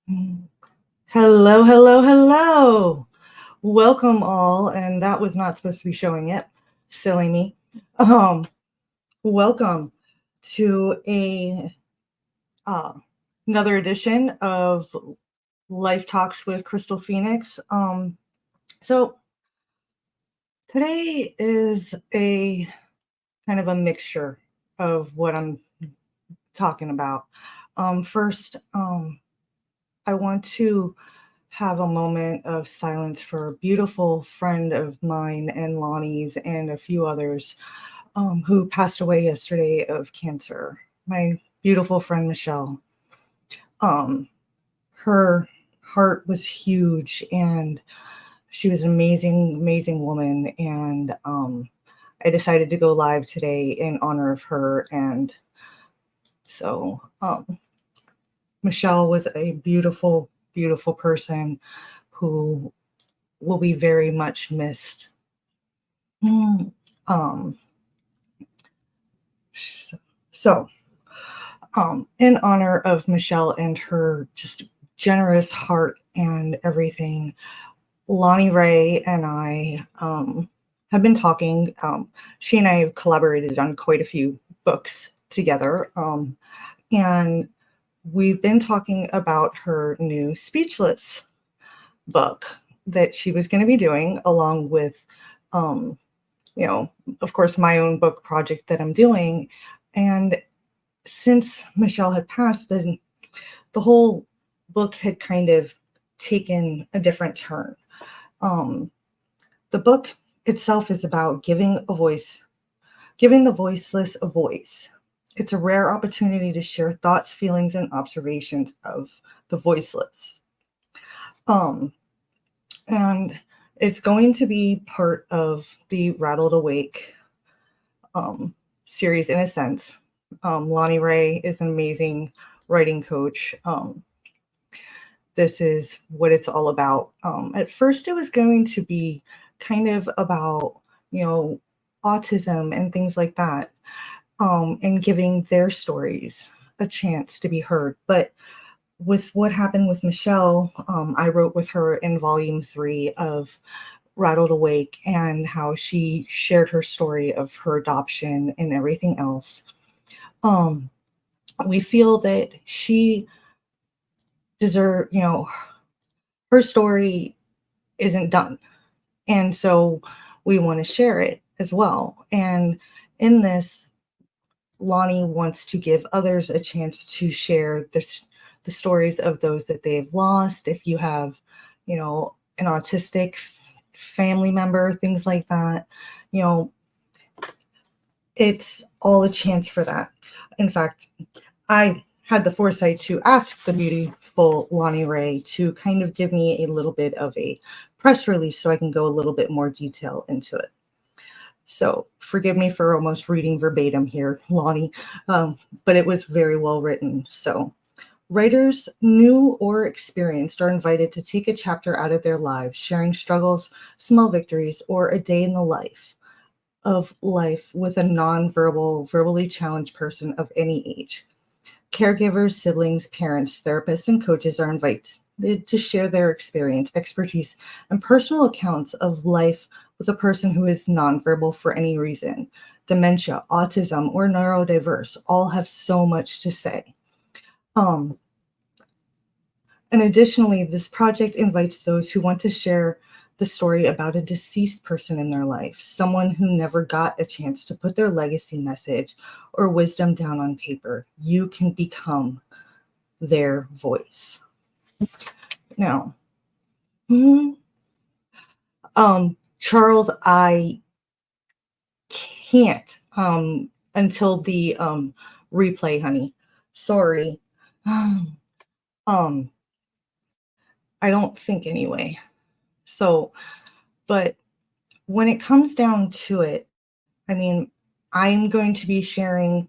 Mm. Hello, hello, hello. Welcome all, and that was not supposed to be showing yet. Silly me. Um, Welcome to a uh, another edition of Life Talks with Crystal Phoenix. So today is a kind of a mixture of what I'm talking about. First, I want to have a moment of silence for a beautiful friend of mine and Lonnie's and a few others who passed away yesterday of cancer. My beautiful friend Michelle. Um, Her heart was huge and she was an amazing, amazing woman. And I decided to go live today in honor of her. And so Michelle was a beautiful, beautiful person who will be very much missed. Mm, Um, so, in honor of Michelle and her just generous heart and everything, Lonnie Ray and I have been talking. She and I have collaborated on quite a few books together. And we've been talking about her new Speechless book that she was going to be doing along with um, you know, of course, my own book project that I'm doing. And since Michelle had passed, then the whole book had kind of taken a different turn. Um, the book itself is about giving a voice, giving the voiceless a voice. It's a rare opportunity to share thoughts, feelings, and observations of the voiceless. Um, and it's going to be part of the Rattled Awake um, series in a sense. Lonnie Ray is an amazing writing coach. This is what it's all about. At first, it was going to be kind of about, you know, autism and things like that, and giving their stories a chance to be heard. But with what happened with Michelle, I wrote with her in volume 3 of Rattled Awake and how she shared her story of her adoption and everything else. Um, we feel that she deserve, her story isn't done. And so we want to share it as well. And in this, Lonnie wants to give others a chance to share the stories of those that they've lost. If you have, an autistic family member, things like that, you know, it's all a chance for that. In fact, I had the foresight to ask the beautiful Lonnie Ray to kind of give me a little bit of a press release so I can go a little bit more detail into it. So forgive me for almost reading verbatim here, Lonnie, but it was very well written. So writers, new or experienced, are invited to take a chapter out of their lives, sharing struggles, small victories, or a day in the life with a non-verbal, verbally challenged person of any age. Caregivers, siblings, parents, therapists, and coaches are invited to share their experience, expertise, and personal accounts of life with a person who is nonverbal for any reason. Dementia, autism, or neurodiverse all have so much to say. Um, and additionally, this project invites those who want to share the story about a deceased person in their life, someone who never got a chance to put their legacy message or wisdom down on paper. You can become their voice. Now, mhm, Charles, I can't until the replay, honey. Sorry. Um, I don't think anyway. So, but when it comes down to it, I mean, I'm going to be sharing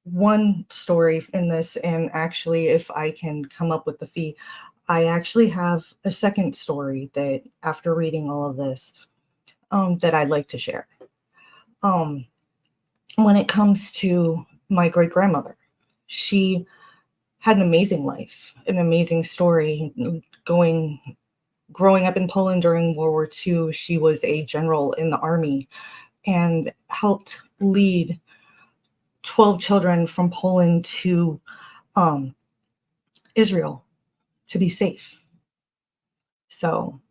one story in this, and actually, if I can come up with the fee, I actually have a second story that, after reading all of this, that I'd like to share. When it comes to my great grandmother, she had an amazing life, an amazing story. Growing up in Poland during World War II, she was a general in the army and helped lead 12 children from Poland to um, Israel to be safe. So,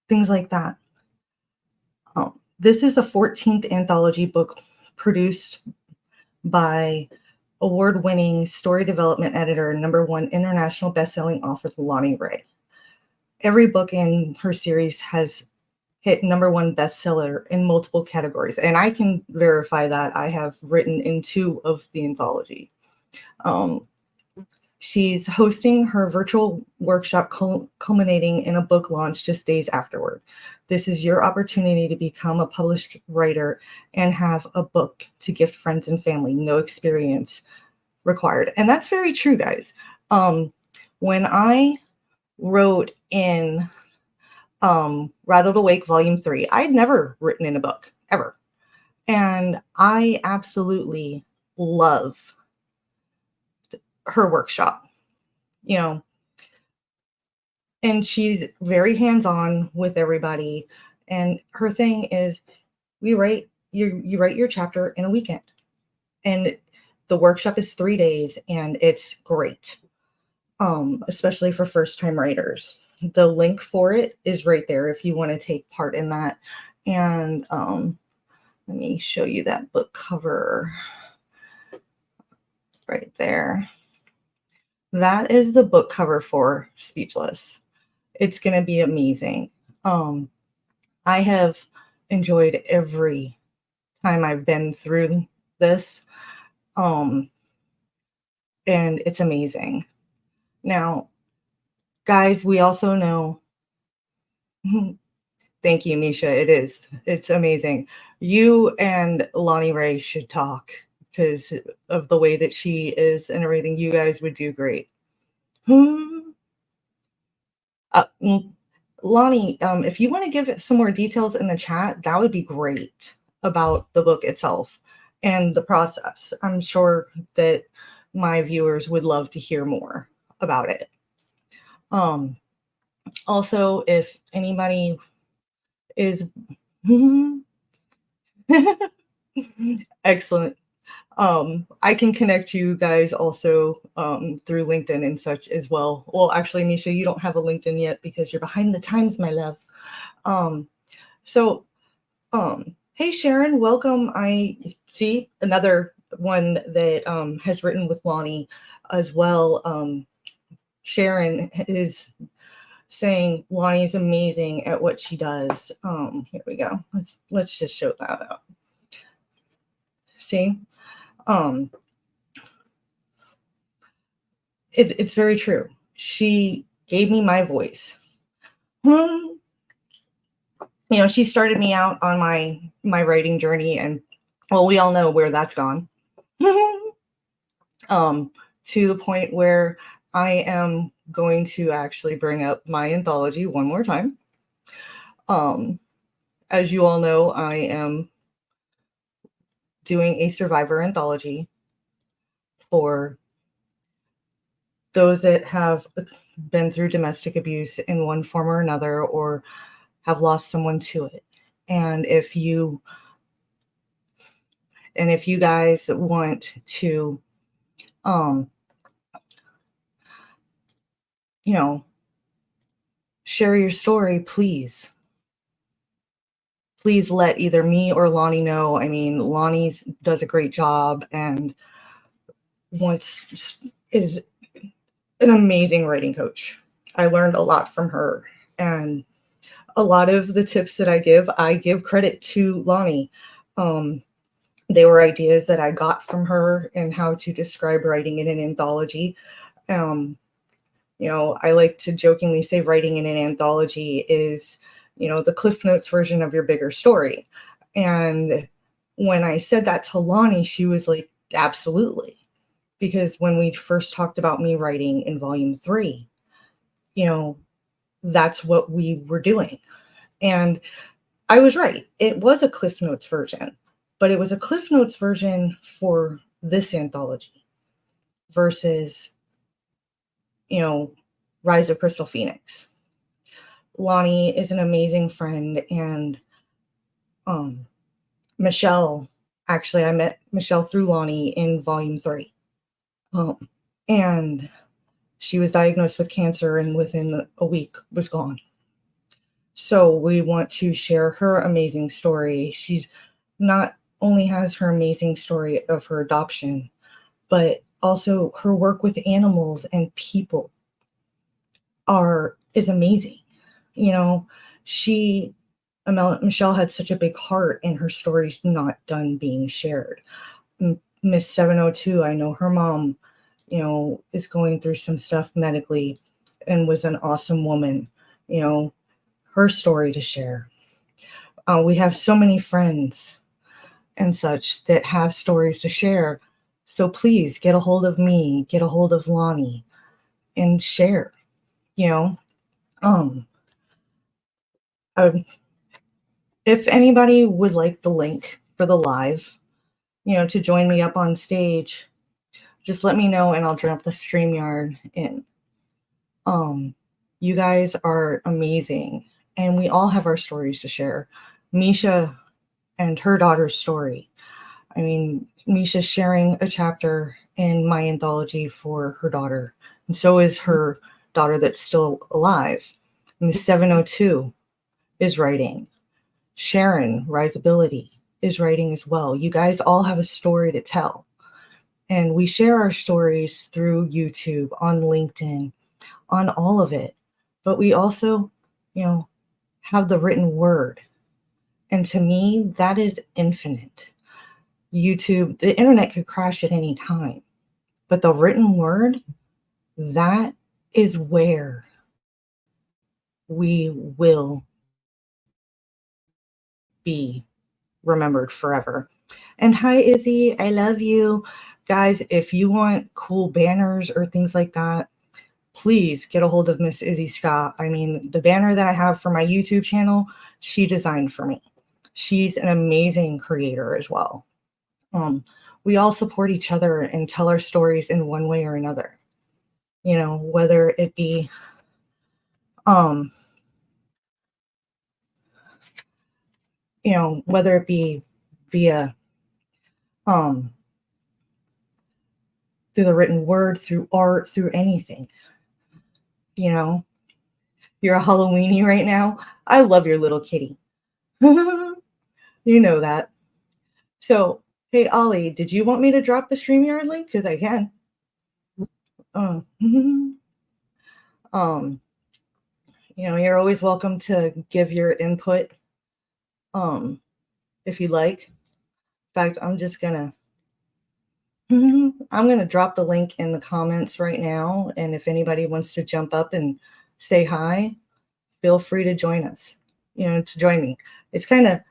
things like that. This is the 14th anthology book produced by award-winning story development editor, #1 international best-selling author Lonnie Ray. Every book in her series has hit #1 bestseller in multiple categories, and I can verify that. I have written in 2 of the anthology. She's hosting her virtual workshop culminating in a book launch just days afterward. This is your opportunity to become a published writer and have a book to gift friends and family. No experience required. And that's very true, guys. When I wrote in Rattled Awake Volume 3, I'd never written in a book, ever. And I absolutely love her workshop, you know, and she's very hands-on with everybody. And her thing is, you write your chapter in a weekend, and the workshop is 3 days, and it's great, especially for first-time writers. The link for it is right there if you want to take part in that. And let me show you that book cover right there. That is the book cover for Speechless. It's going to be amazing. I have enjoyed every time I've been through this. And it's amazing. Now, guys, we also know, thank you, Misha. It's amazing. You and Lonnie Ray should talk because of the way that she is and everything. You guys would do great. Lonnie, if you want to give it some more details in the chat, that would be great about the book itself and the process. I'm sure that my viewers would love to hear more about it. Also, if anybody is excellent. I can connect you guys also through LinkedIn and such as well. Well, actually, Misha, you don't have a LinkedIn yet because you're behind the times, my love. Hey, Sharon, welcome. I see another one that has written with Lonnie as well. Sharon is saying Lonnie's amazing at what she does. Here we go. Let's just show that out. See? It's very true. She gave me my voice. You know, she started me out on my writing journey, and well, we all know where that's gone. To the point where I am going to actually bring up my anthology one more time. As you all know, I am doing a survivor anthology for those that have been through domestic abuse in one form or another, or have lost someone to it. And if you guys want to, you know, share your story, please let either me or Lonnie know. I mean, Lonnie does a great job and is an amazing writing coach. I learned a lot from her, and a lot of the tips that I give credit to Lonnie. They were ideas that I got from her and how to describe writing in an anthology. You know, I like to jokingly say writing in an anthology is, you know, the Cliff Notes version of your bigger story. And when I said that to Lonnie, she was like, absolutely. Because when we first talked about me writing in volume 3, you know, that's what we were doing. And I was right. It was a Cliff Notes version, but it was a Cliff Notes version for this anthology. versus, Rise of Crystal Phoenix. Lonnie is an amazing friend, and Michelle, actually, I met Michelle through Lonnie in volume 3. And she was diagnosed with cancer and within a week was gone. So we want to share her amazing story. She's not only has her amazing story of her adoption, but also her work with animals and people is amazing. Michelle had such a big heart, and her story's not done being shared. Miss 702, I know her mom, is going through some stuff medically and was an awesome woman, her story to share. We have so many friends and such that have stories to share. So please get a hold of me, get a hold of Lonnie, and share, if anybody would like the link for the live, to join me up on stage, just let me know and I'll drop the StreamYard in. You guys are amazing, and we all have our stories to share. Misha and her daughter's story. I mean, Misha's sharing a chapter in my anthology for her daughter, and so is her daughter that's still alive. Miss 702 is writing. Sharon, Riseability, is writing as well. You guys all have a story to tell. And we share our stories through YouTube, on LinkedIn, on all of it. But we also, have the written word. And to me, that is infinite. YouTube, the internet could crash at any time. But the written word, that is where we will be remembered forever. And hi, Izzy, I love you. Guys, if you want cool banners or things like that, please get a hold of Miss Izzy Scott. I mean, the banner that I have for my YouTube channel, she designed for me. She's an amazing creator as well. We all support each other and tell our stories in one way or another. Whether it be whether it be via through the written word, through art, through anything. You're a Halloweenie right now. I love your little kitty. You know that. So, hey, Ollie, did you want me to drop the StreamYard link? Because I can. You're always welcome to give your input if you like. In fact, I'm gonna drop the link in the comments right now, and if anybody wants to jump up and say hi, feel free to join us, to join me. It's kind of,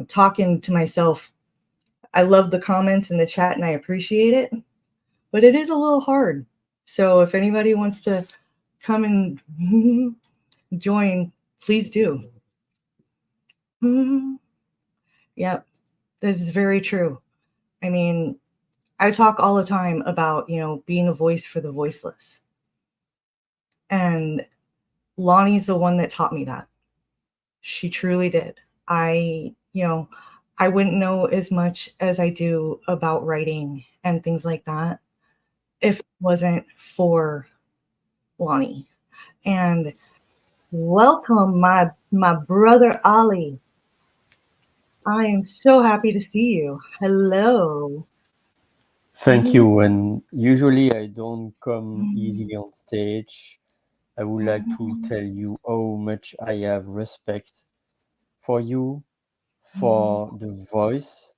talking to myself. I love the comments in the chat and I appreciate it, but it is a little hard. So if anybody wants to come and join, please do. Yep, that is very true. I mean, I talk all the time about, being a voice for the voiceless. And Lonnie's the one that taught me that. She truly did. I wouldn't know as much as I do about writing and things like that if it wasn't for Lonnie. And welcome, my brother Ollie. I am so happy to see you. Hello. Thank you. And usually I don't come easily on stage. I would like to tell you how much I have respect for you, for the voice,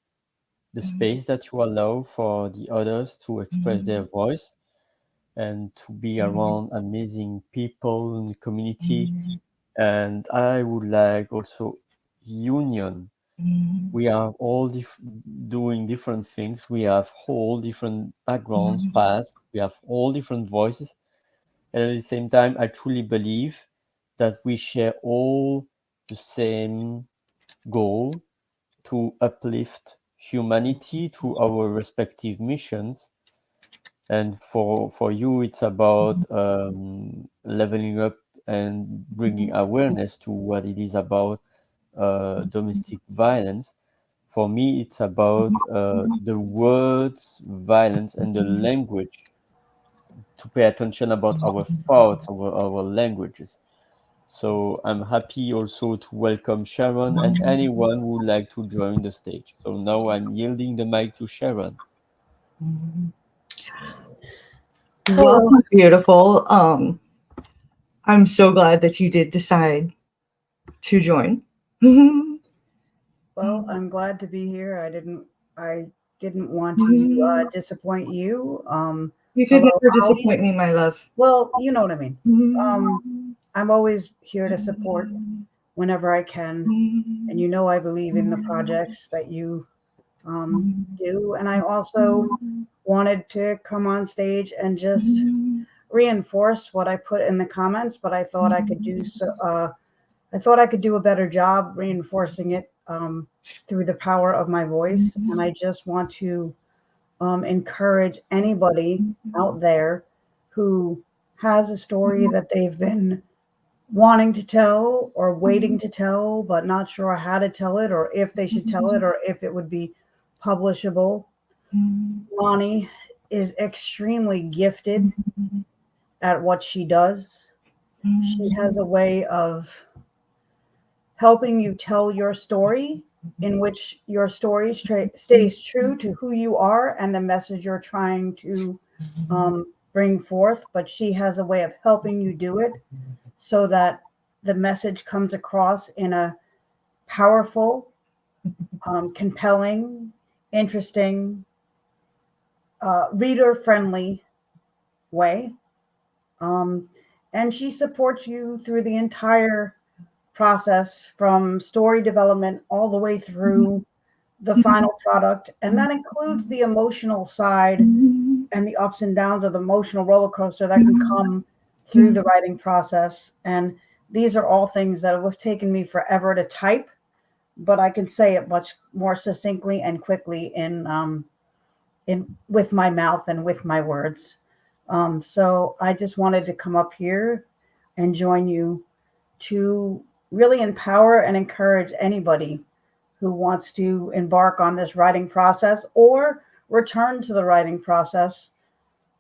the space that you allow for the others to express their voice and to be around amazing people in the community. And I would like also union. We are all doing different things. We have all different backgrounds, paths. We have all different voices. And at the same time, I truly believe that we share all the same goal to uplift humanity through our respective missions. And for you, it's about leveling up and bringing awareness to what it is about domestic violence. For me, it's about the words violence and the language, to pay attention about our thoughts, our languages. So I'm happy also to welcome Sharon and anyone who would like to join the stage. So now I'm yielding the mic to Sharon. Hello. Welcome, beautiful. I'm so glad that you did decide to join. Well, I'm glad to be here. I didn't want to disappoint you. You could Hello, never Holly. disappoint me, my love. Well, you know what I mean. I'm always here to support whenever I can, and you know I believe in the projects that you do. And I also wanted to come on stage and just reinforce what I put in the comments, but I thought I could do so. I thought I could do a better job reinforcing it through the power of my voice. And I just want to encourage anybody out there who has a story that they've been wanting to tell or waiting to tell, but not sure how to tell it or if they should tell it or if it would be publishable. Lonnie is extremely gifted at what she does. She has a way of helping you tell your story in which your story stays true to who you are and the message you're trying to bring forth. But she has a way of helping you do it so that the message comes across in a powerful, compelling, interesting, reader-friendly way. And she supports you through the entire process from story development all the way through the final product. And that includes the emotional side and the ups and downs of the emotional roller coaster that can come through the writing process. And these are all things that have taken me forever to type, but I can say it much more succinctly and quickly in with my mouth and with my words. So I just wanted to come up here and join you to really empower and encourage anybody who wants to embark on this writing process or return to the writing process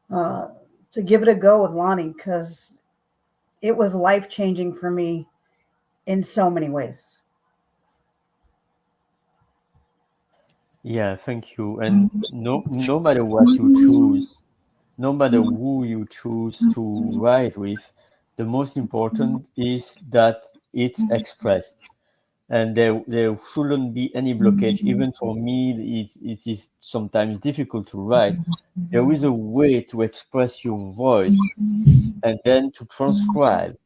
to give it a go with Lonnie, because it was life-changing for me in so many ways. Yeah, thank you. And no matter what you choose, no matter who you choose to write with, the most important is that it's expressed. And there shouldn't be any blockage. Even for me, it is sometimes difficult to write. There is a way to express your voice and then to transcribe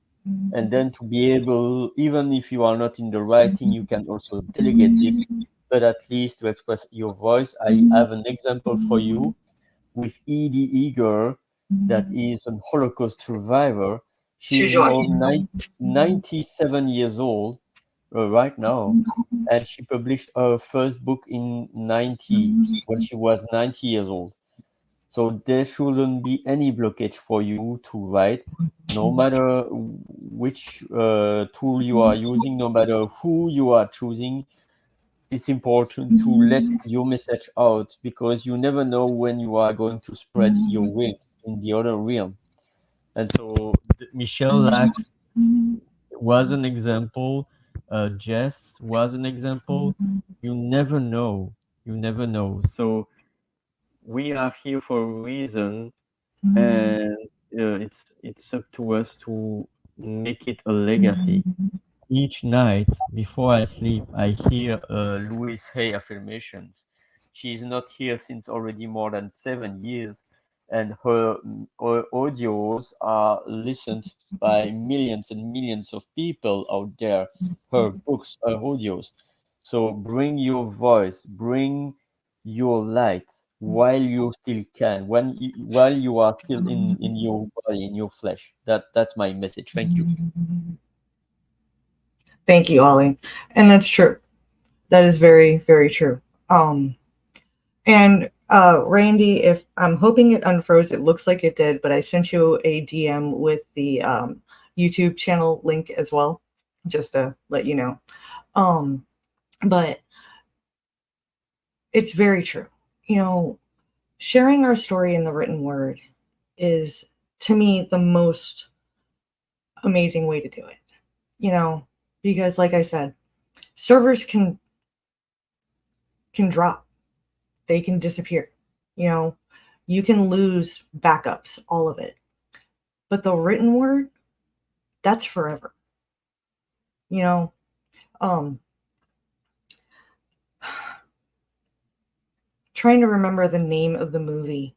and then to be able, even if you are not in the writing, you can also delegate this, but at least to express your voice. I have an example for you with Edie Eger, that is an Holocaust survivor. She is now 97 years old right now, and she published her first book in 90, when she was 90 years old. So there shouldn't be any blockage for you to write, no matter which tool you are using, no matter who you are choosing. It's important to let your message out, because you never know when you are going to spread your wings in the other realm. And so Michelle Lack was an example. Jess was an example. You never know. You never know. So we are here for a reason, and it's up to us to make it a legacy. Each night before I sleep, I hear Louise Hay affirmations. She is not here since already more than 7 years, and her audios are listened by millions and millions of people out there. Her books, her audios. So bring your voice, bring your light while you still can, while you are still in your body, in your flesh. That's my message. Thank you. Thank you, Ollie. And that's true. That is very, very true. And Randy, if I'm hoping it unfroze, it looks like it did, but I sent you a DM with the YouTube channel link as well, just to let you know. But it's very true. You know, sharing our story in the written word is, to me, the most amazing way to do it. You know, because like I said, servers can drop, they can disappear. You know, you can lose backups, all of it. But the written word, that's forever. You know, trying to remember the name of the movie.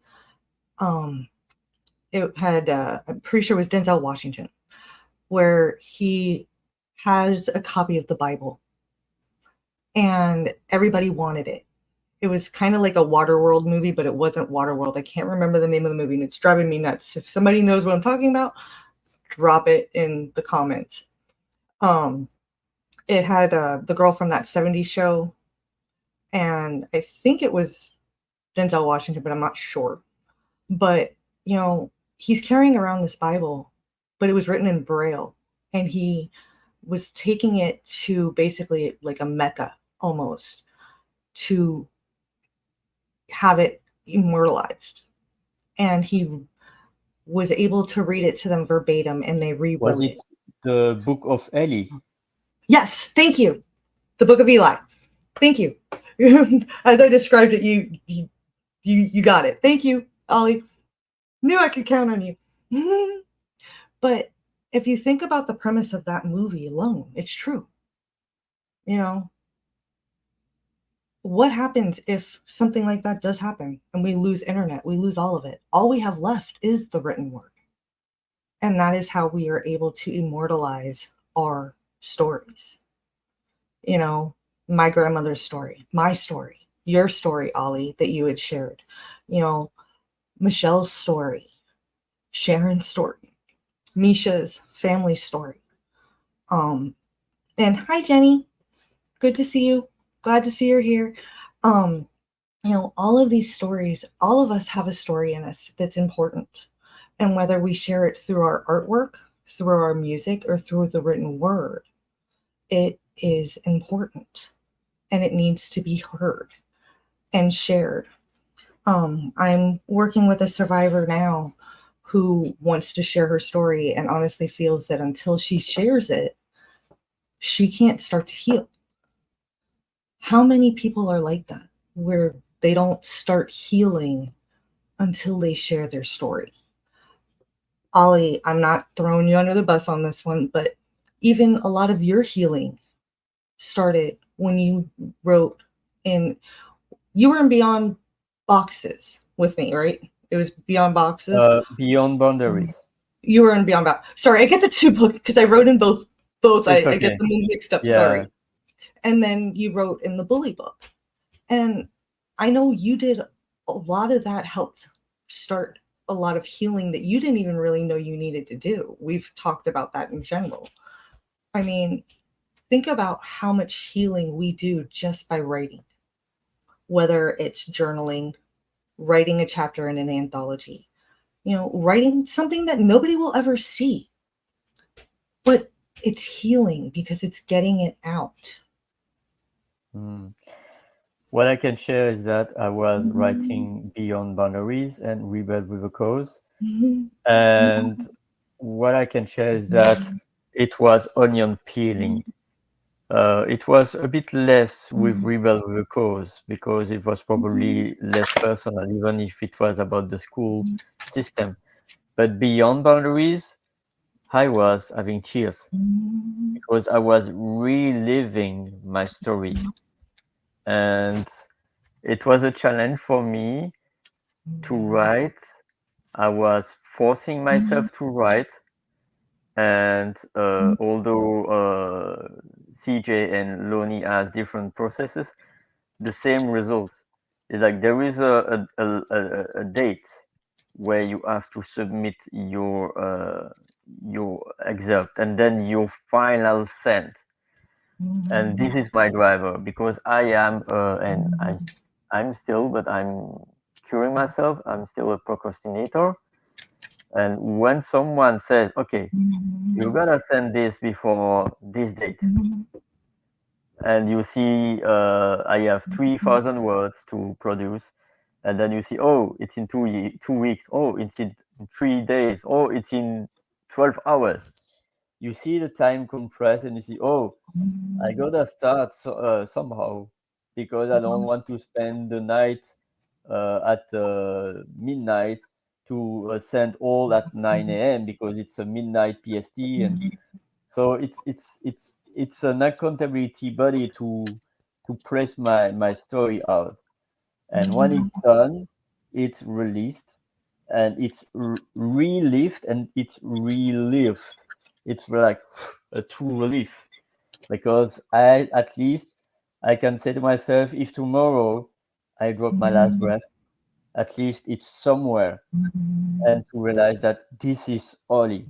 It had, I'm pretty sure it was Denzel Washington, where he has a copy of the Bible and everybody wanted it. It was kind of like a Waterworld movie, but it wasn't Waterworld. I can't remember the name of the movie and it's driving me nuts. If somebody knows what I'm talking about, drop it in the comments. It had the girl from that 70s show, and I think it was Denzel Washington, but I'm not sure. But, you know, he's carrying around this Bible, but it was written in Braille, and he was taking it to basically like a Mecca almost to have it immortalized. And he was able to read it to them verbatim, and they rewrote Was it the Book of Eli? Yes, thank you. The Book of Eli. Thank you. As I described it, you got it. Thank you, Ollie. Knew I could count on you. But if you think about the premise of that movie alone, it's true. You know, what happens if something like that does happen and we lose internet? We lose all of it. All we have left is the written word. And that is how we are able to immortalize our stories. You know, my grandmother's story, my story, your story, Ollie, that you had shared. You know, Michelle's story, Sharon's story, Misha's family story. And hi, Jenny. Good to see you. Glad to see you're here. You know, all of these stories, all of us have a story in us that's important. And whether we share it through our artwork, through our music, or through the written word, it is important and it needs to be heard and shared. I'm working with a survivor now who wants to share her story and honestly feels that until she shares it, she can't start to heal. How many people are like that, where they don't start healing until they share their story? Ollie, I'm not throwing you under the bus on this one, but even a lot of your healing started when you wrote in, you were in Beyond Boxes with me, right? It was Beyond Boxes. Beyond Boundaries. You were in Beyond Boundaries. Sorry, I get the two books because I wrote in both. Okay. I get them mixed up. Yeah. Sorry. And then you wrote in the Bully book. And I know you did a lot of that, helped start a lot of healing that you didn't even really know you needed to do. We've talked about that in general. I mean, think about how much healing we do just by writing, whether it's journaling, writing a chapter in an anthology, you know, writing something that nobody will ever see, but it's healing because it's getting it out. What I can share is that I was writing Beyond Boundaries and Rebel with a Cause. And what I can share is that it was onion peeling. It was a bit less with Rebel with a Cause because it was probably less personal, even if it was about the school system. But Beyond Boundaries, I was having tears because I was reliving my story. And it was a challenge for me to write. I was forcing myself to write. And although CJ and Lonnie has different processes, the same results. It's like there is a date where you have to submit your excerpt and then your final send. And this is my driver because I am and I'm still, but I'm curing myself. I'm still a procrastinator. And when someone says, okay, you gotta send this before this date, and you see I have 3,000 words to produce, and then you see, oh, it's in 2 weeks, oh, it's in 3 days, oh, it's in 12 hours. You see the time compress, and you see, oh, I gotta start somehow, because I don't want to spend the night at midnight to send all at 9 a.m. because it's a midnight PST, and so it's an accountability body to press my story out, and when it's done, it's released, and it's relived, and it's relived. It's like a true relief, because at least I can say to myself, if tomorrow I drop my last breath, at least it's somewhere, and to realize that this is Oli.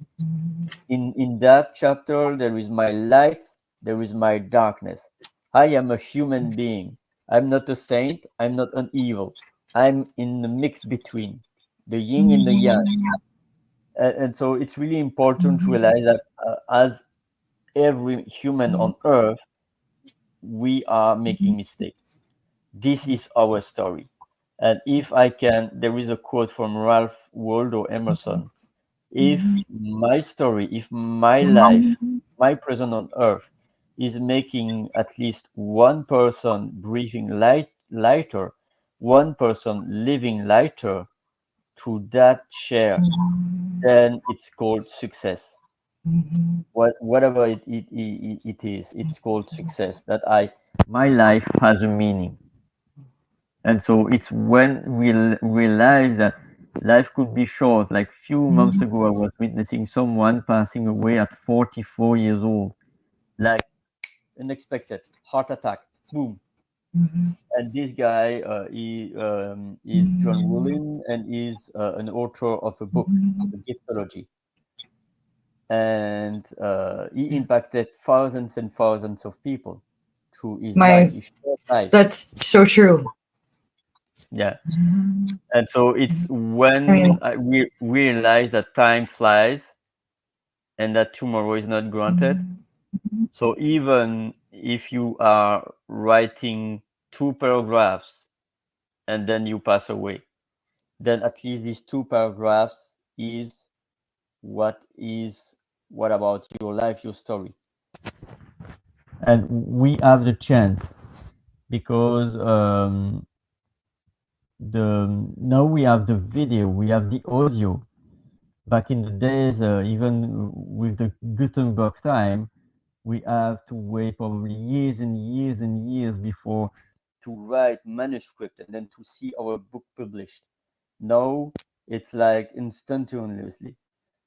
In that chapter, there is my light, there is my darkness. I am a human being. I'm not a saint, I'm not an evil. I'm in the mix between the yin and the yang. And so it's really important to realize that as every human on earth, we are making mistakes. This is our story. And if I can, there is a quote from Ralph Waldo Emerson. If my story, if my life, my presence on earth is making at least one person breathing lighter, one person living lighter through that share, then it's called success. Whatever it is, it's called success. That my life has a meaning. And so it's when we realize that life could be short. Like few months ago, I was witnessing someone passing away at 44 years old, like unexpected heart attack, boom. And this guy, he is John Woollin, and is an author of a book, The Giftology. And he impacted thousands and thousands of people through his life, his short life. That's so true. Yeah. And so it's when we realize that time flies and that tomorrow is not granted. So even if you are writing 2 paragraphs and then you pass away, then at least these 2 paragraphs is what about your life, your story. And we have the chance, because now we have the video, we have the audio. Back in the days, even with the Gutenberg time, we have to wait probably years and years and years before to write manuscript and then to see our book published. Now it's like instantaneously.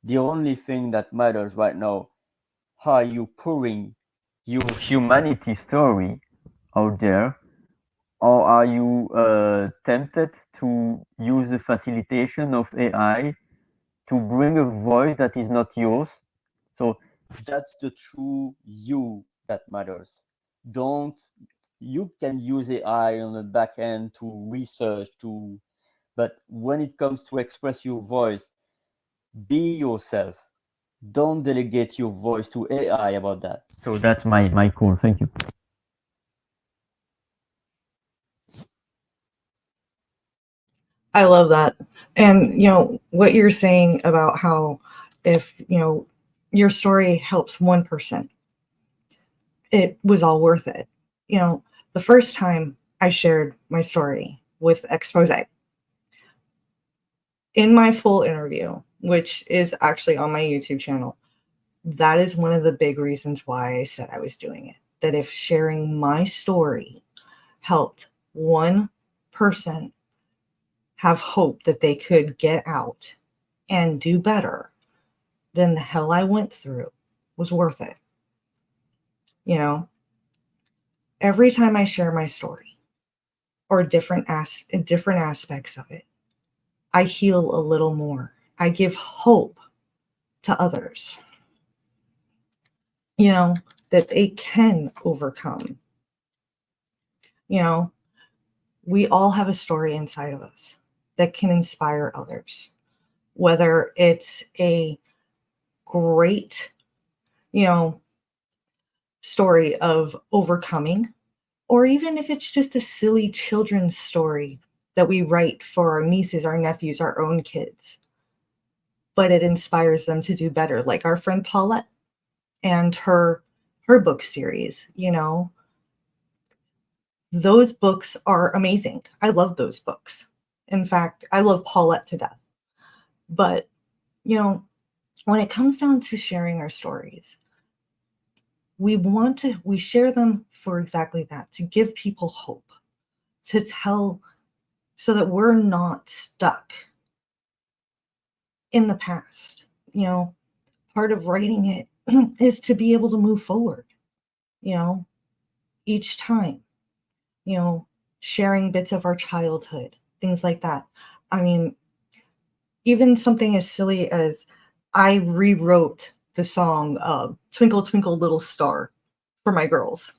The only thing that matters right now, how are you pouring your humanity story out there, or are you tempted to use the facilitation of AI to bring a voice that is not yours? So that's the true you that matters. You can use AI on the back end to research, but when it comes to express your voice, be yourself. Don't delegate your voice to AI about that. So that's my call. Thank you. I love that. And, what you're saying about how if, your story helps one person, it was all worth it. The first time I shared my story with Expose, in my full interview, which is actually on my YouTube channel, that is one of the big reasons why I said I was doing it. That if sharing my story helped one person have hope that they could get out and do better, then the hell I went through was worth it. Every time I share my story or different aspects of it, I heal a little more. I give hope to others, that they can overcome. We all have a story inside of us. that can inspire others, whether it's a great, story of overcoming, or even if it's just a silly children's story that we write for our nieces, our nephews, our own kids, but it inspires them to do better, like our friend Paulette and her book series. Those books are amazing. I love those books. In fact, I love Paulette to death. But when it comes down to sharing our stories, we share them for exactly that, to give people hope, to tell, so that we're not stuck in the past. Part of writing it is to be able to move forward, each time, sharing bits of our childhood, things like that. I mean, even something as silly as I rewrote the song Twinkle Twinkle Little Star for my girls,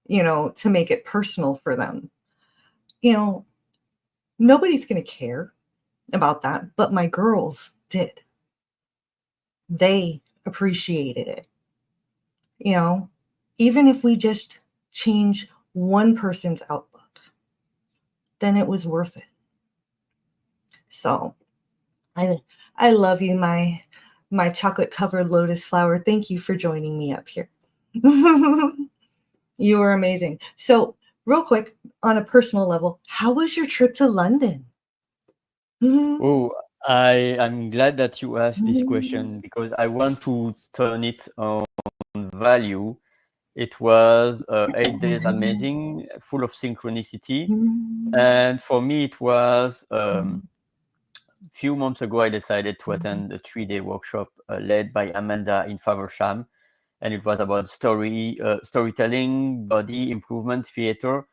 to make it personal for them. Nobody's going to care about that, but my girls did. They appreciated it. Even if we just change one person's outlook, then it was worth it. So I love you, my chocolate covered lotus flower. Thank you for joining me up here. You are amazing. So real quick, on a personal level, how was your trip to London? Oh, I'm glad that you asked this question because I want to turn it on value. It was 8 days amazing, full of synchronicity. And for me, it was few months ago, I decided to attend a 3-day workshop led by Amanda in Faversham. And it was about storytelling, body improvement, theater.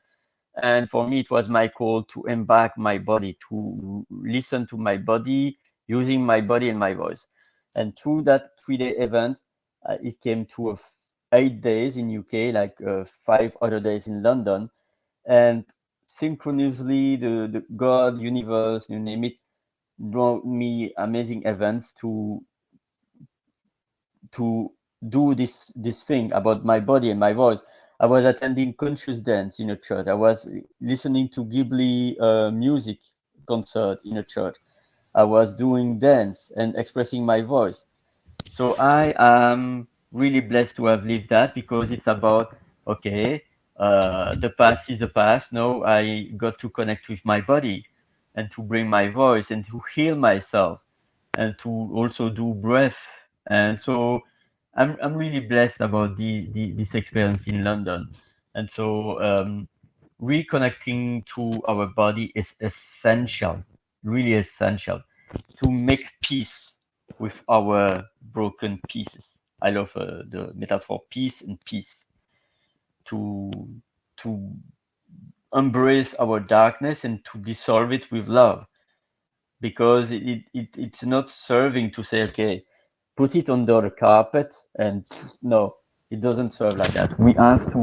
And for me, it was my call to embark my body, to listen to my body, using my body and my voice. And through that 3-day event, it came to 8 days in UK, like 5 other days in London. And synchronously, the God, universe, you name it, brought me amazing events to do this thing about my body and my voice. I was attending conscious dance in a church. I was listening to Ghibli music concert in a church. I was doing dance and expressing my voice. So I am really blessed to have lived that because it's about, okay, the past is the past. Now I got to connect with my body and to bring my voice and to heal myself and to also do breath. And so I'm really blessed about this experience in London. And so reconnecting to our body is essential, really essential, to make peace with our broken pieces. I love the metaphor peace and peace. To to embrace our darkness and to dissolve it with love, because it's not serving to say, okay, put it under the carpet, and no, it doesn't serve like that. We have to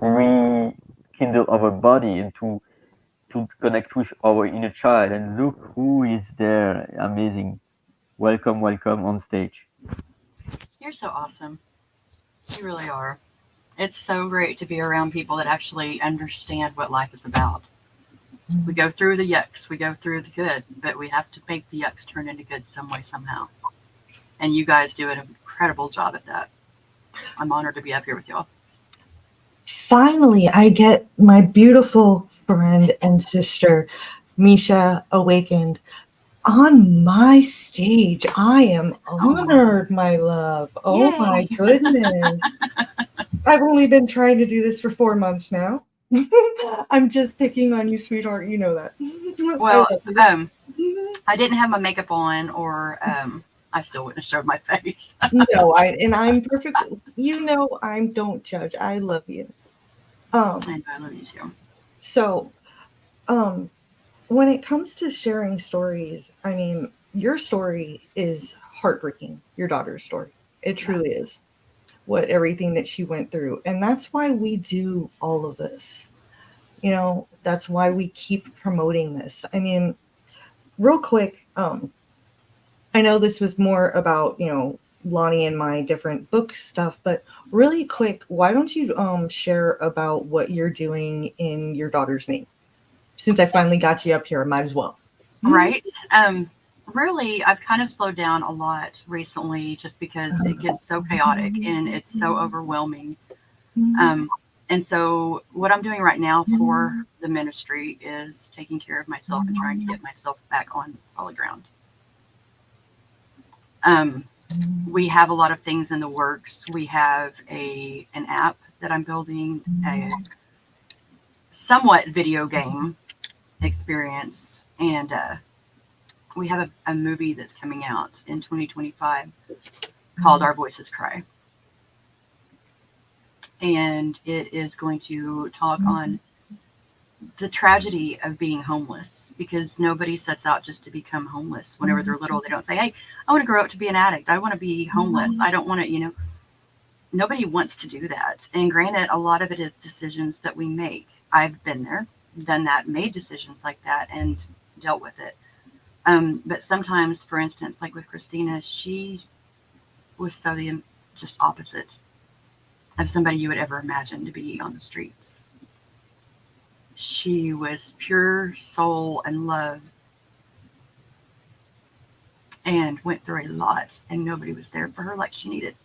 rekindle our body and to connect with our inner child. And look who is there. Amazing. Welcome on stage. You're so awesome. You really are. It's so great to be around people that actually understand what life is about. We go through the yucks, we go through the good, but we have to make the yucks turn into good some way, somehow. And you guys do an incredible job at that. I'm honored to be up here with y'all. Finally, I get my beautiful friend and sister, Misha Awakened, on my stage. I am honored, my love. Oh Yay. my goodness. I've only been trying to do this for 4 months now. I'm just picking on you, sweetheart. You know that. Well, I didn't have my makeup on, or I still wouldn't have showed my face. No, I'm perfect. I don't judge. I love you. And I love you too. So, when it comes to sharing stories, I mean, your story is heartbreaking. Your daughter's story, it truly is. Everything that she went through, and that's why we do all of this. That's why we keep promoting this. I mean, real quick, I know this was more about, Lonnie and my different book stuff, but really quick, why don't you share about what you're doing in your daughter's name? Since I finally got you up here, I might as well. Right. Really, I've kind of slowed down a lot recently just because it gets so chaotic and it's so overwhelming. And so what I'm doing right now for the ministry is taking care of myself and trying to get myself back on solid ground. We have a lot of things in the works. We have an app that I'm building, a somewhat video game experience, and we have a movie that's coming out in 2025 called Our Voices Cry. And it is going to talk on the tragedy of being homeless, because nobody sets out just to become homeless. Whenever they're little, they don't say, hey, I want to grow up to be an addict. I want to be homeless. I don't want to, nobody wants to do that. And granted, a lot of it is decisions that we make. I've been there, done that, made decisions like that, and dealt with it. But sometimes, for instance, like with Christina, she was so just opposite of somebody you would ever imagine to be on the streets. She was pure soul and love and went through a lot, and nobody was there for her like she needed.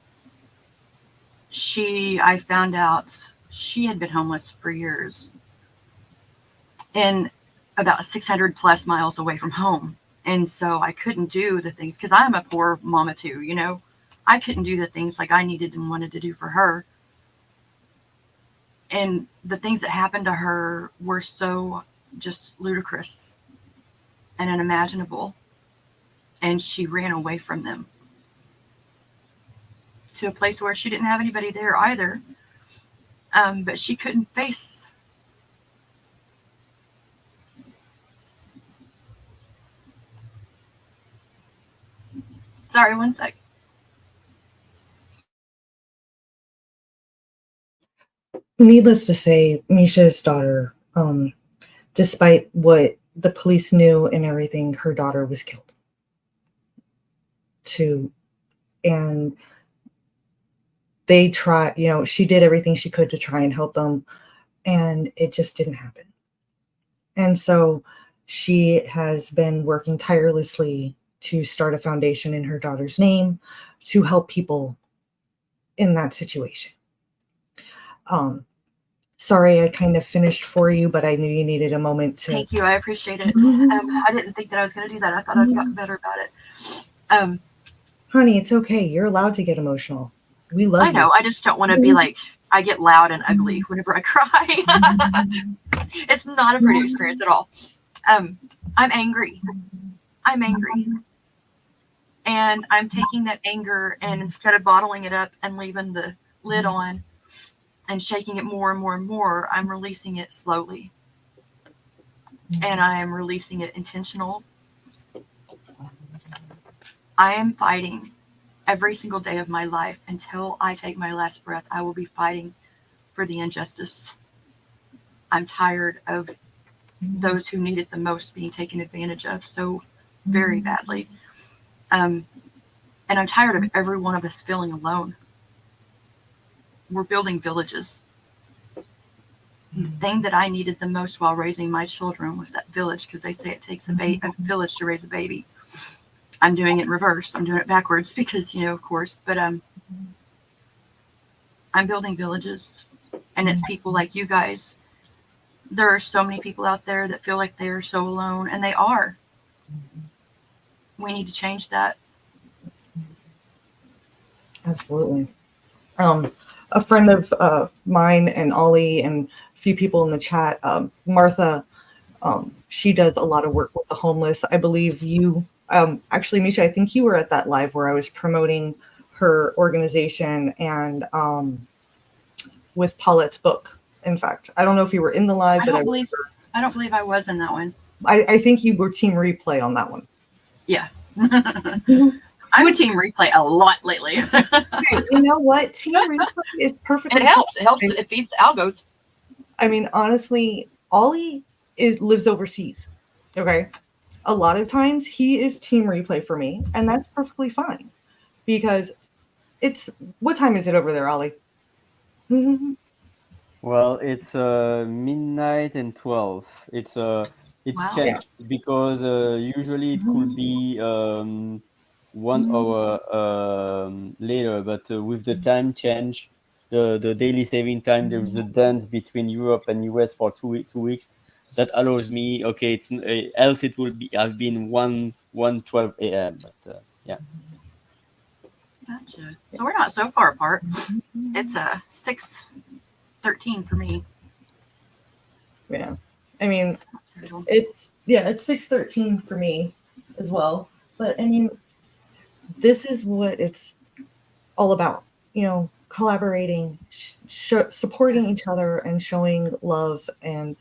I found out she had been homeless for years and about 600 plus miles away from home. And so I couldn't do the things, because I'm a poor mama too, I couldn't do the things like I needed and wanted to do for her. And the things that happened to her were so just ludicrous and unimaginable. And she ran away from them to a place where she didn't have anybody there either. But she couldn't face. Sorry, one sec. Needless to say, Misha's daughter, despite what the police knew and everything, her daughter was killed. And they tried, she did everything she could to try and help them, and it just didn't happen. And so she has been working tirelessly to start a foundation in her daughter's name to help people in that situation. Sorry, I kind of finished for you, but I knew you needed a moment to. Thank you. I appreciate it. I didn't think that I was going to do that. I thought I'd gotten better about it. Honey, it's okay. You're allowed to get emotional. We love you. I know. I just don't want to be like, I get loud and ugly whenever I cry. It's not a pretty experience at all. I'm angry. And I'm taking that anger, and instead of bottling it up and leaving the lid on and shaking it more and more and more, I'm releasing it slowly. And I am releasing it intentional. I am fighting every single day of my life until I take my last breath. I will be fighting for the injustice. I'm tired of those who need it the most being taken advantage of so very badly. And I'm tired of every one of us feeling alone. We're building villages. The thing that I needed the most while raising my children was that village, because they say it takes a village to raise a baby. I'm doing it in reverse. I'm doing it backwards because, of course, but I'm building villages, and it's people like you guys. There are so many people out there that feel like they are so alone, and they are. We need to change that. Absolutely. A friend of mine and Ollie and a few people in the chat, Martha, she does a lot of work with the homeless. I believe you, actually, Misha, I think you were at that live where I was promoting her organization and with Paulette's book. In fact, I don't know if you were in the live, I don't believe I was in that one. I think you were Team Replay on that one. Yeah. I'm a Team Replay a lot lately. Okay, you know what? Team Replay is perfect. It helps. It helps. It feeds the algos. I mean, honestly, Ollie lives overseas. Okay. a lot of times he is team replay for me, and that's perfectly fine because it's what time is it over there, Ollie? Well, it's midnight and 12. It's it's Wow. changed because usually it could be 1 hour later, but with the time change, the daily saving time, there is a dance between Europe and US for 2 weeks that allows me. Okay, it's else it will be have been 1:12 a.m. But yeah. Gotcha. So we're not so far apart. It's 6:13 for me. Yeah, I mean, it's 6:13 for me as well. But I mean, this is what it's all about. You know, collaborating, supporting each other, and showing love, and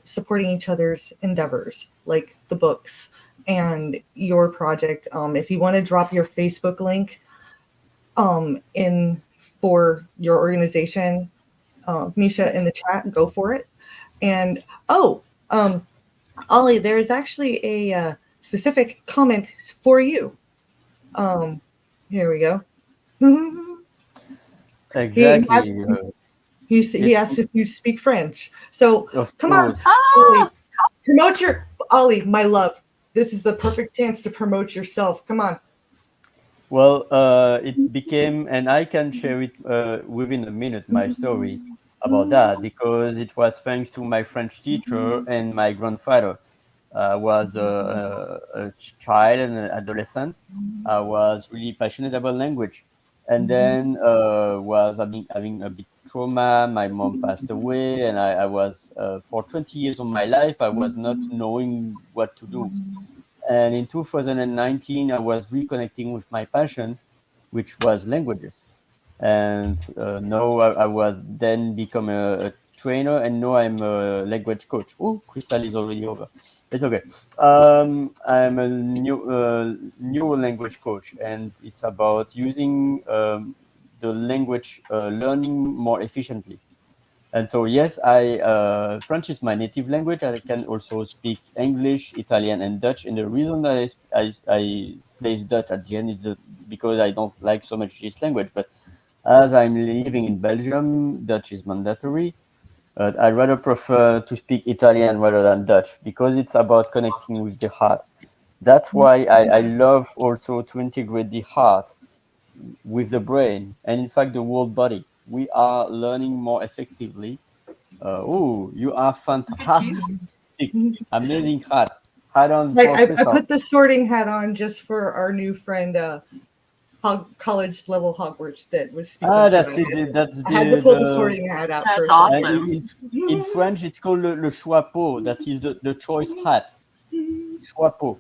supporting each other's endeavors, like the books and your project. If you want to drop your Facebook link, in for your organization, Misha, in the chat, go for it. And Ollie, there is actually a specific comment for you. Here we go. Exactly. He asked if you speak French. So Of come course. on, Ollie, promote your Ollie, my love. This is the perfect chance to promote yourself. Come on. Well, it became, and I can share it within a minute, my story about that, because it was thanks to my French teacher and my grandfather. I was a child and an adolescent. I was really passionate about language. And then was having a big trauma. My mom passed away, and I was, for 20 years of my life, I was not knowing what to do. And in 2019, I was reconnecting with my passion, which was languages. And now I was then become a trainer, and now I'm a language coach. Oh, Crystal is already over. It's okay. I'm a new language coach, and it's about using the language learning more efficiently. And so, yes, French is my native language. I can also speak English, Italian, and Dutch. And the reason that I place Dutch at the end is because I don't like so much this language. But as I'm living in Belgium, Dutch is mandatory. I rather prefer to speak Italian rather than Dutch because it's about connecting with the heart. That's why I love also to integrate the heart with the brain and, in fact, the whole body. We are learning more effectively. You are Look at you. fantastic. Amazing hat. Hat on Like for I Crystal. put the sorting hat on just for our new friend, college level Hogwarts that was speaking. That's it. That's I had to pull the the sorting hat out. That's first. awesome. in French, it's called le chapeau. That is the choice hat. Chapeau.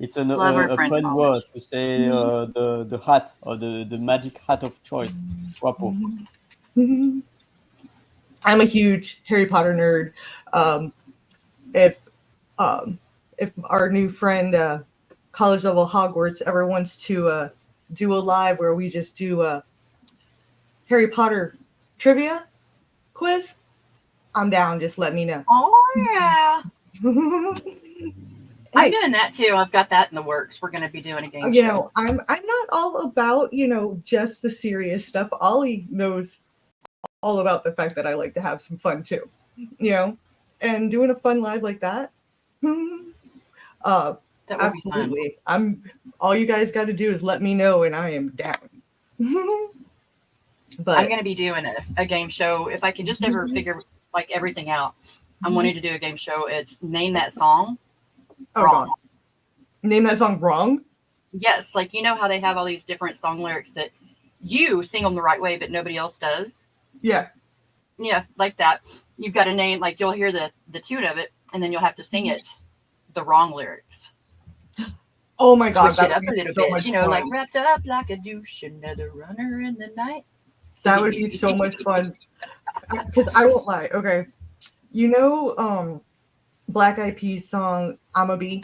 It's Love our a French fun college. word to say the hat or the magic hat of choice. Chapeau. I'm a huge Harry Potter nerd. If our new friend, college level Hogwarts, ever wants to do a live where we just do Harry Potter trivia quiz, I'm down. Just let me know. Oh yeah. I'm Hey, doing that too. I've got that in the works. We're going to be doing a game you show. know, I'm not all about just the serious stuff. Ollie knows all about the fact that I like to have some fun too, and doing a fun live like that. That would be fun. Absolutely. All you guys got to do is let me know, and I am down. But I'm going to be doing a game show. If I can just ever figure like everything out, I'm wanting to do a game show. It's Name That Song oh Wrong. god, name that song wrong. Yes, like you know how they have all these different song lyrics that you sing them the right way, but nobody else does. Yeah. Yeah, like that. You've got a name, like you'll hear the tune of it, and then you'll have to sing it the wrong lyrics. Oh my god, Switch it that up would a be little so bit, much like fun. wrapped it up like a douche, another runner in the night. That would be so much fun. Because I won't lie. Okay, Black Eyed Peas song "I'm a Bee."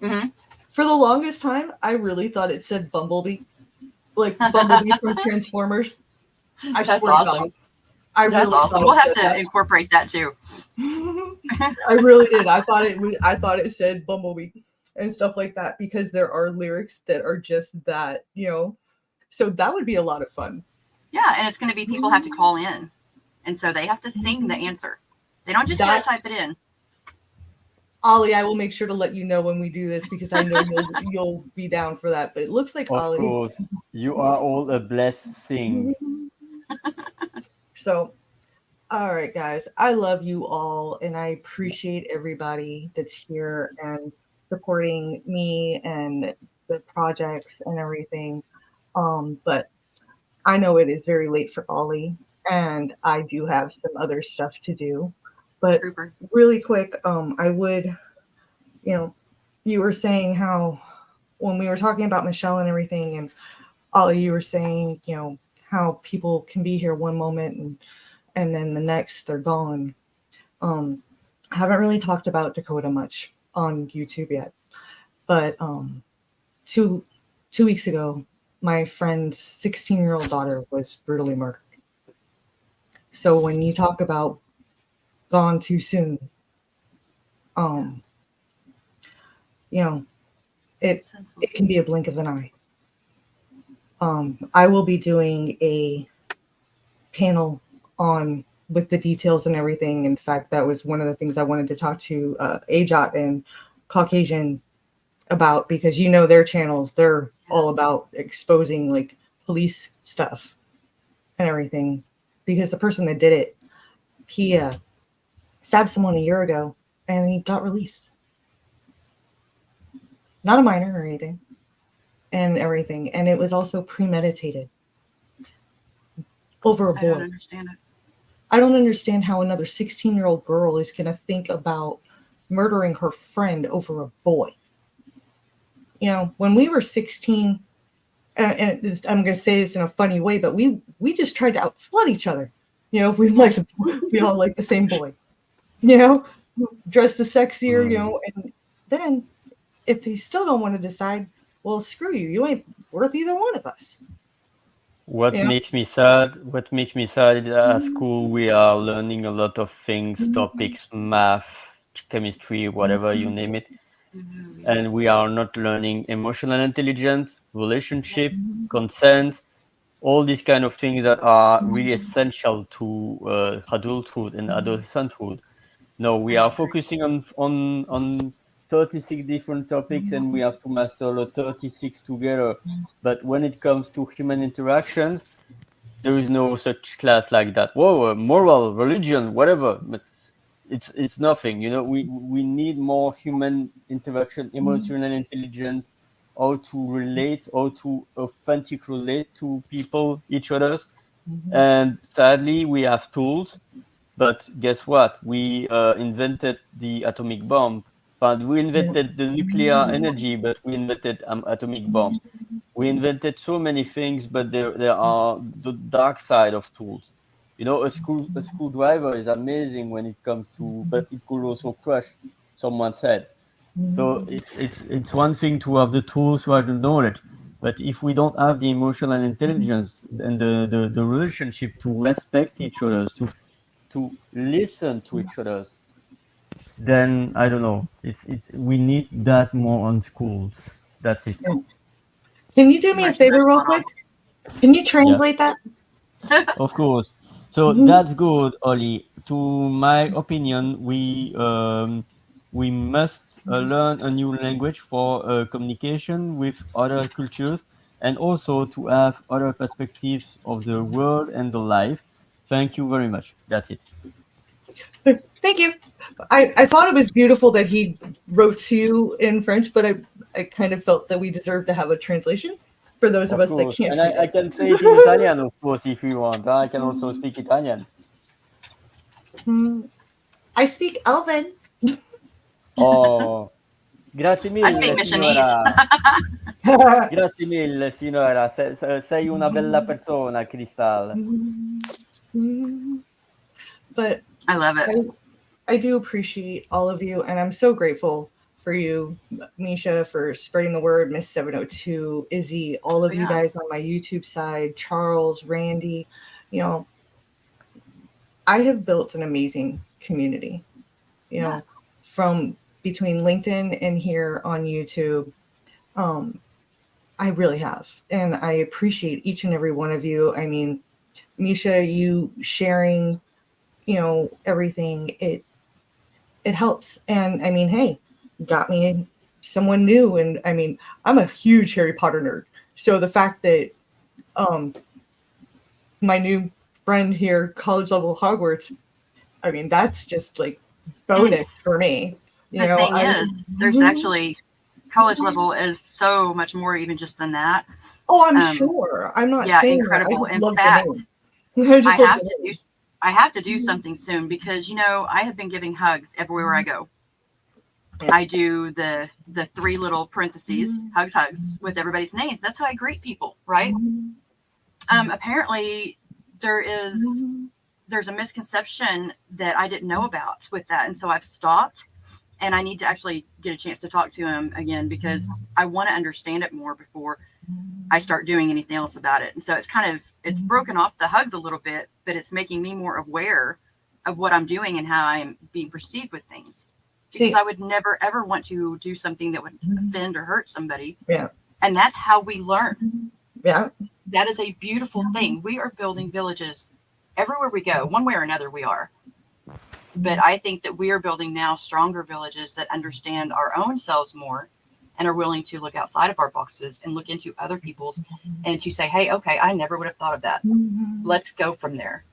Mm-hmm. For the longest time, I really thought it said Bumblebee, like Bumblebee from Transformers. I That's swear to awesome. God. I That's really awesome. thought We'll it have said to incorporate that too. that. I really did. I thought it said Bumblebee and stuff like that because there are lyrics that are just that, So that would be a lot of fun. Yeah, and it's going to be people have to call in, and so they have to sing the answer. They don't just have to type it in. Ollie, I will make sure to let you know when we do this because I know you'll be down for that. But it looks like Of Ollie. course, you are all a blessing. So, all right, guys, I love you all, and I appreciate everybody that's here and supporting me and the projects and everything. But I know it is very late for Ollie, and I do have some other stuff to do. But Trooper. really quick, I would, you were saying how when we were talking about Michelle and everything, and Ollie, you were saying, how people can be here one moment and then the next they're gone. I haven't really talked about Dakota much on YouTube yet, but 2 weeks ago, my friend's 16-year-old daughter was brutally murdered. So when you talk about gone too soon, it can be a blink of an eye. I will be doing a panel on with the details and everything. In fact, that was one of the things I wanted to talk to AJOT and Caucasian about because their channels, they're all about exposing like police stuff and everything because the person that did it, he stabbed someone a year ago and he got released. Not a minor or anything and everything. And it was also premeditated over a boy. I don't understand it. I don't understand how another 16-year-old girl is going to think about murdering her friend over a boy. When we were 16, and I'm going to say this in a funny way, but we just tried to outslut each other. We all like the same boy. Dress the sexier, and then if you still don't want to decide, well, screw you. You ain't worth either one of us. What makes me sad is at school we are learning a lot of things, topics, math, chemistry, whatever you name it. And we are not learning emotional intelligence, relationship, consent, all these kind of things that are really essential to adulthood and adolescenthood. No, we are focusing on 36 different topics and we have to master the 36 together. But when it comes to human interactions, there is no such class like that. Whoa, moral, religion, whatever. But it's nothing. We need more human interaction, emotional intelligence, how to relate, how to authentic relate to people, each others. And sadly, we have tools. But guess what? We invented the atomic bomb. But we invented the nuclear energy, but we invented atomic bomb. We invented so many things, but there are the dark side of tools. A screwdriver is amazing when it comes to, but it could also crush someone's head. So it's one thing to have the tools, to have the knowledge, but if we don't have the emotional intelligence and the relationship to respect each other, to listen to each other, then I don't know. We need that more on schools. That's it. Can you do me a favor real quick? Can you translate that? Of course. So that's good, Ollie. To my opinion, we must learn a new language for communication with other cultures and also to have other perspectives of the world and the life. Thank you very much. That's it. Thank you. I thought it was beautiful that he wrote to you in French, but I kind of felt that we deserve to have a translation for those of us that can't. And I can say it in Italian, of course, if you want. I can also speak Italian. I speak Elven. Oh, grazie mille. I speak Missionese. Grazie mille, signora. Sei una bella persona, Crystal. But I love it. I do appreciate all of you, and I'm so grateful for you, Misha, for spreading the word, Miss 702, Izzy, all of you guys on my YouTube side, Charles, Randy, I have built an amazing community, you know, from between LinkedIn and here on YouTube. I really have. And I appreciate each and every one of you. I mean, Misha, you sharing, you know, everything, it helps. And I mean, hey, got me someone new. And I mean, I'm a huge Harry Potter nerd. So the fact that my new friend here, college level Hogwarts, I mean, that's just like bonus for me. You The know, thing is, there's actually college level is so much more even just than that. Oh, I'm sure. I'm not saying incredible. that. I In love fact, the name. I have to do something soon because you know I have been giving hugs everywhere I go. I do the 3 little parentheses, hugs with everybody's names. That's how I greet people, right? Apparently there's a misconception that I didn't know about with that, and so I've stopped. And I need to actually get a chance to talk to him again because I want to understand it more before I start doing anything else about it. And so it's broken off the hugs a little bit, but it's making me more aware of what I'm doing and how I'm being perceived with things. Because I would never, ever want to do something that would offend or hurt somebody. Yeah. And that's how we learn. Yeah. That is a beautiful thing. We are building villages everywhere we go. One way or another, we are. But I think that we are building now stronger villages that understand our own selves more and are willing to look outside of our boxes and look into other people's and to say, hey, okay, I never would have thought of that. Let's go from there.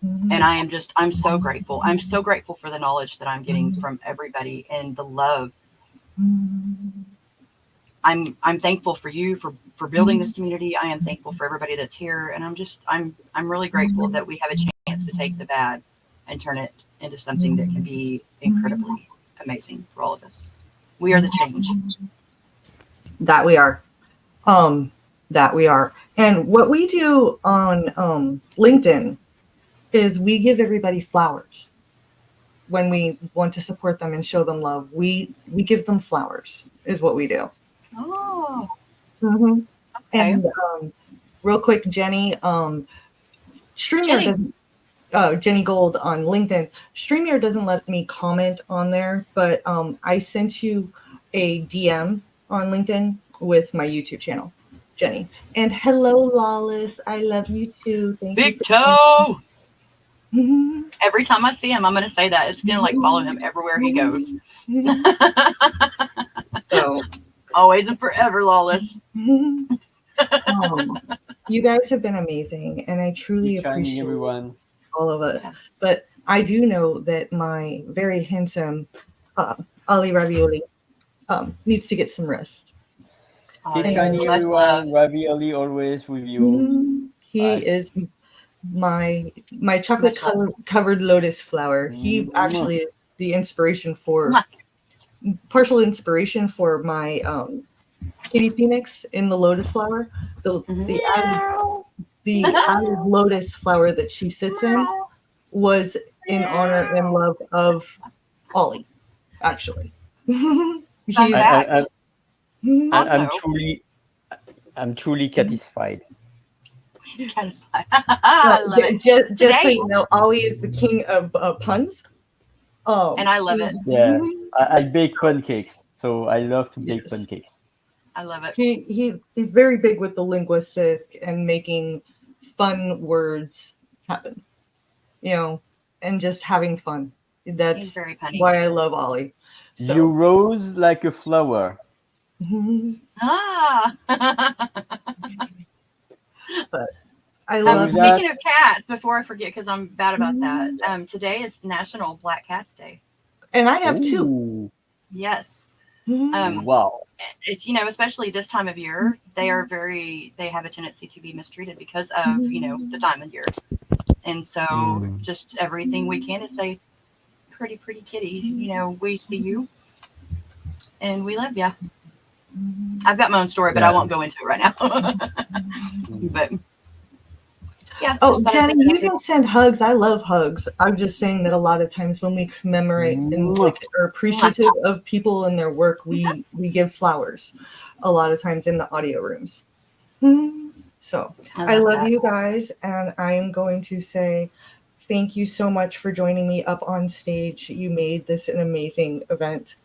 And I'm so grateful. I'm so grateful for the knowledge that I'm getting from everybody and the love. I'm thankful for you for building this community. I am thankful for everybody that's here. And I'm really grateful that we have a chance to take the bad and turn it into something that can be incredibly amazing for all of us. We are the change. That we are. That we are. And what we do on LinkedIn is we give everybody flowers when we want to support them and show them love. We give them flowers is what we do. Oh. Okay. And real quick, Jenny, StreamYard doesn't, Jenny Gold on LinkedIn, StreamYard doesn't let me comment on there, but I sent you a DM on LinkedIn with my YouTube channel, Jenny. And hello, Lawless. I love you too. Thank Big you. Toe. Every time I see him, I'm going to say that. It's going to like follow him everywhere he goes. So always and forever, Lawless. You guys have been amazing, and I truly appreciate everyone. All of it. But I do know that my very handsome Ali Ravioli needs to get some rest. Keep shining, everyone. Ravioli always with you. He is my chocolate covered lotus flower. He actually is the inspiration for partial inspiration for my Kitty Phoenix in the lotus flower. The added lotus flower that she sits in was in honor and love of Ollie, actually. I'm truly satisfied. I love it. Just so you know, Ollie is the king of puns. And I love it. Yeah, I bake pancakes, so I love to bake pancakes. I love it. He's very big with the linguistic and making fun words happen, you know, and just having fun. That's very funny. Why I love Ollie. So. You rose like a flower. But I love speaking of cats, before I forget, because I'm bad about that. Today is National Black Cats Day. And I have 2. Yes. Wow. It's, especially this time of year, they have a tendency to be mistreated because of, the time of year. And so just everything we can to say, pretty kitty, we see you and we love ya. I've got my own story, but I won't go into it right now. But yeah. Oh, Jenny, you can send hugs. I love hugs. I'm just saying that a lot of times when we commemorate and are appreciative of people and their work, we give flowers a lot of times in the audio rooms. So I love you guys, and I am going to say thank you so much for joining me up on stage. You made this an amazing event.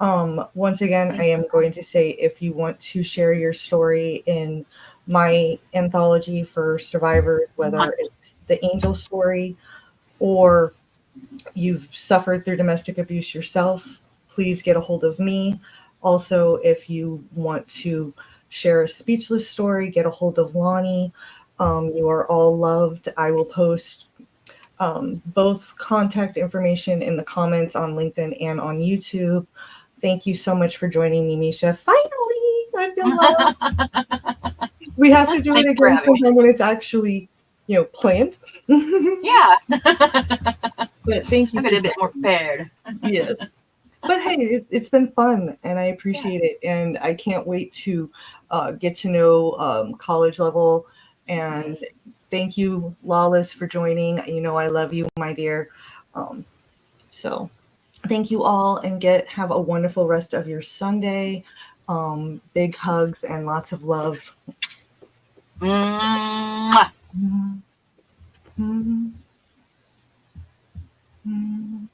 Once again, I am going to say, if you want to share your story in my anthology for survivors, whether it's the angel story or you've suffered through domestic abuse yourself, please get a hold of me. Also, if you want to share a speechless story, get a hold of Lonnie. You are all loved. I will post both contact information in the comments on LinkedIn and on YouTube. Thank you so much for joining me, Misha. Finally, I feel loved. We have to do Thank it you for again having me. sometime when it's actually, planned. Yeah. But thank you. I've been a bit more prepared. Yes. But hey, it's been fun and I appreciate it. And I can't wait to get to know college level. And thank you, Lawless, for joining. You know, I love you, my dear. So thank you all and have a wonderful rest of your Sunday. Big hugs and lots of love. Mwah. Mm-hmm. Mm-hmm.